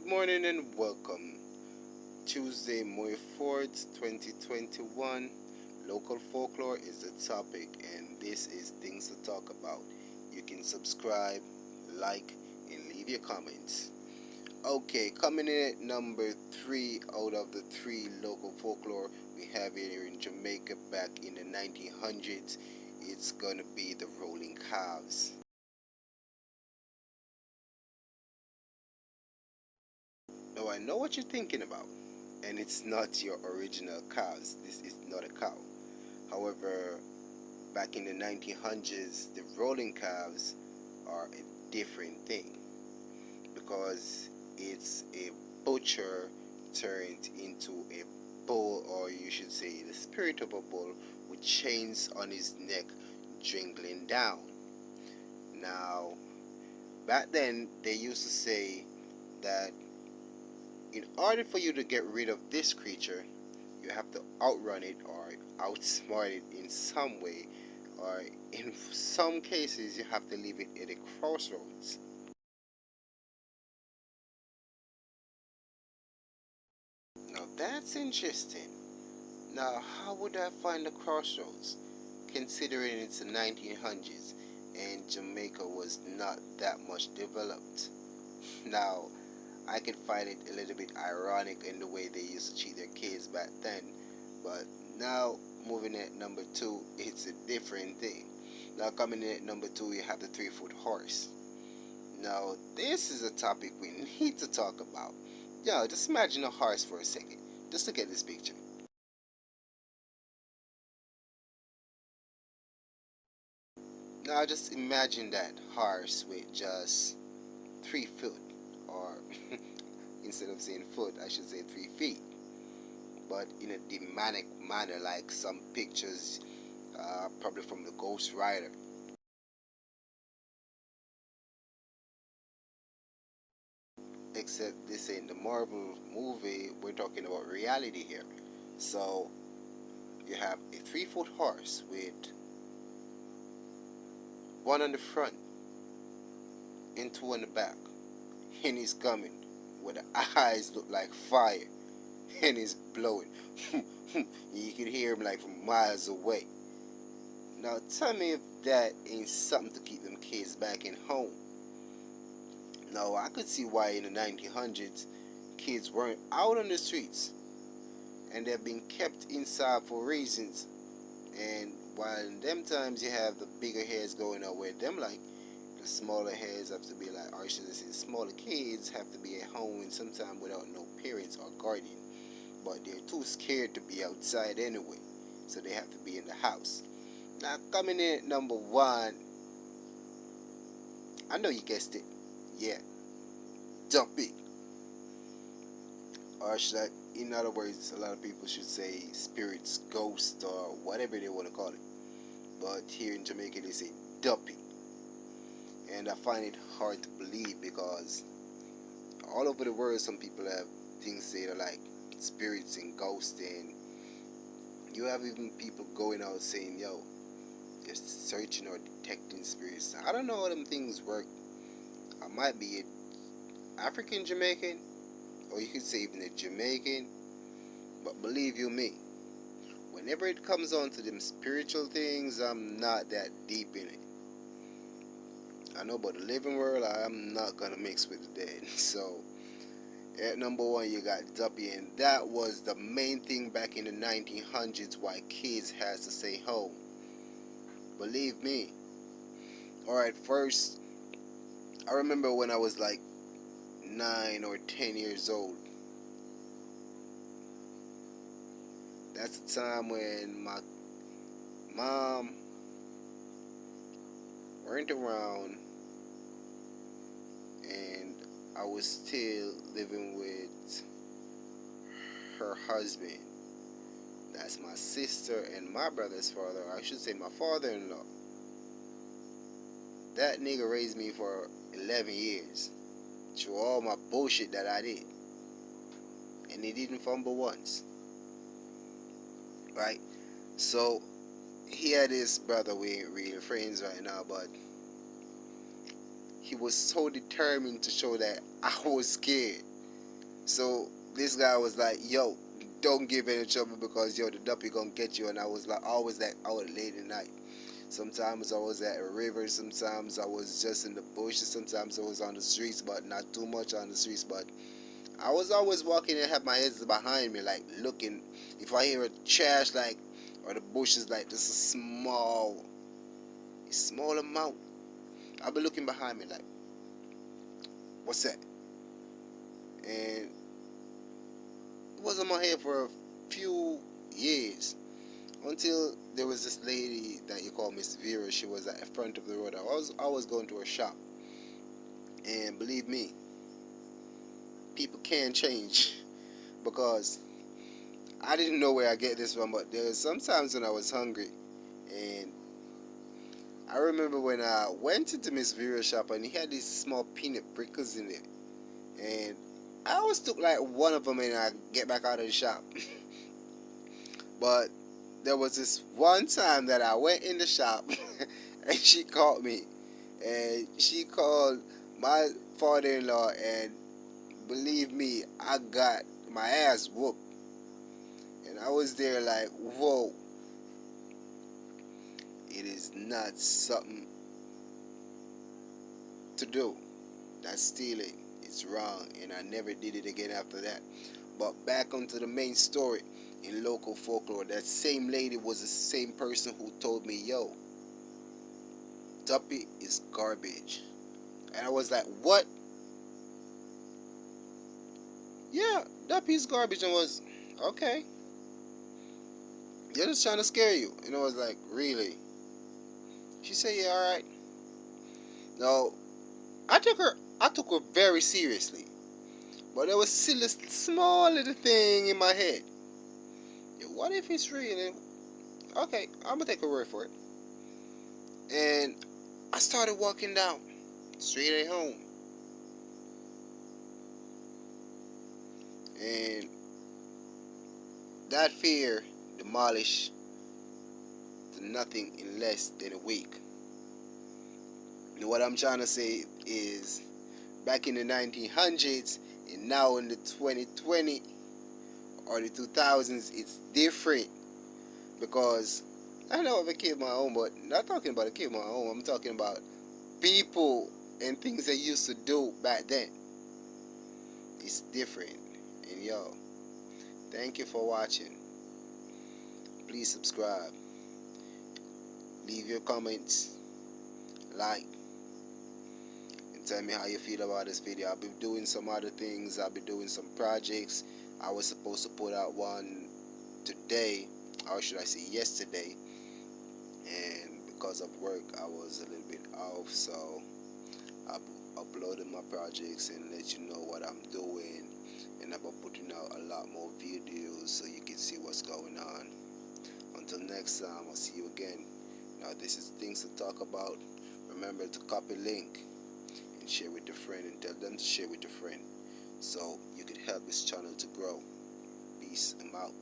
morning and welcome. Tuesday, May 4th, 2021. Local folklore is the topic, and this is things to talk about. You can subscribe, like, and leave your comments. Okay, coming in at number 3 out of the 3 local folklore we have here in Jamaica back in the 1900s, it's gonna be the rolling calves. Now, I know what you're thinking about, and it's not your original cows. This is not a cow. However, back in the 1900s, the rolling calves are a different thing because it's a butcher turned into a bull, or you should say the spirit of a bull, with chains on his neck jingling down. Now, back then, they used to say that in order for you to get rid of this creature, you have to outrun it or outsmart it in some way, or in some cases, you have to leave it at a crossroads. Now that's interesting. Now, how would I find the crossroads? Considering it's the 1900s and Jamaica was not that much developed. Now, I can find it a little bit ironic in the way they used to treat their kids back then, but now moving at number 2, it's a different thing. Now, coming in at number 2, you have the 3-foot horse. Now, this is a topic we need to talk about. Yo, just imagine a horse for a second. Just look at this picture. Now, just imagine that horse with just 3 foot, or instead of saying foot, I should say 3 feet, but in a demonic manner, like some pictures, probably from the Ghost Rider. Except this ain't the Marvel movie, we're talking about reality here. So, you have a 3-foot horse with one on the front and two on the back, and he's coming where the eyes look like fire, and he's blowing. You can hear him like from miles away. Now tell me if that ain't something to keep them kids back in home. Now I could see why in the 1900s kids weren't out on the streets and they're being kept inside for reasons. And while in them times you have the bigger heads going out with them, like the smaller heads have to be like, or should I say, smaller kids have to be at home and sometimes without no parents or guardian. But they're too scared to be outside anyway, so they have to be in the house. Now coming in at number 1, I know you guessed it. Yeah, dumpy. Or should I, in other words, a lot of people should say spirits, ghost, or whatever they want to call it. But here in Jamaica, they say dumpy. And I find it hard to believe because all over the world, some people have things that are like spirits and ghosts, and you have even people going out saying, yo, they're searching or detecting spirits. I don't know how them things work. I might be an African Jamaican, or you could say even a Jamaican, but believe you me, whenever it comes on to them spiritual things, I'm not that deep in it. I know about the living world, I'm not gonna mix with the dead. So at number 1, you got Duppy, and that was the main thing back in the 1900s why kids had to stay home. Believe me. Alright, first, I remember when I was like 9 or 10 years old. That's the time when my mom weren't around and I was still living with her husband. That's my sister and my brother's father. I should say my father-in-law. That nigga raised me for 11 years through all my bullshit that I did. And he didn't fumble once. Right? So, he had his brother, we ain't really friends right now, but he was so determined to show that I was scared So this guy was like, yo, don't give any trouble because yo, the duppy gonna get you. And I was like, always like out late at night. Sometimes I was at a river, sometimes I was just in the bushes, sometimes I was on the streets, but not too much on the streets. But I was always walking and have my head behind me, like looking. If I hear a trash, like, or the bushes, like just a small amount, I'll be looking behind me, like, what's that? And it was in my head for a few years until there was this lady that you call Miss Vera. She was at the front of the road. I was always going to her shop, and believe me, people can change because I didn't know where I get this from, but there was sometimes when I was hungry, and I remember when I went into Miss Vera's shop and he had these small peanut brickers in it, and I always took like one of them and I get back out of the shop. But there was this one time that I went in the shop and she caught me, and she called my father-in-law, and believe me, I got my ass whooped. And I was there like, whoa, it is not something to do. That's stealing. It's wrong. And I never did it again after that. But back onto the main story in local folklore, that same lady was the same person who told me, yo, Duppy is garbage. And I was like, what? Yeah, Duppy is garbage. And I was, okay. They're just trying to scare you. And I was like, really? She said, yeah, alright. No, I took her very seriously. But there was still a small little thing in my head. What if it's real? And, okay, I'm gonna take her word for it. And I started walking down straight at home. And that fear demolished to nothing in less than a week. And what I'm trying to say is back in the 1900s and now in the 2020 or the 2000s, it's different because I know I've killed my own, but not talking about a kid my own. I'm talking about people and things they used to do back then. It's different. And yo, thank you for watching. Please subscribe. Leave your comments, like, and tell me how you feel about this video. I'll be doing some other things. I'll be doing some projects. I was supposed to put out one today, or should I say yesterday, and because of work I was a little bit off, so I'll uploading my projects and let you know what I'm doing, and I'm putting out a lot more videos so you can see what's going on. Until next time, I'll see you again. Now this is things to talk about. Remember to copy link and share with your friend, and tell them to share with your friend so you can help this channel to grow. Peace. I'm out.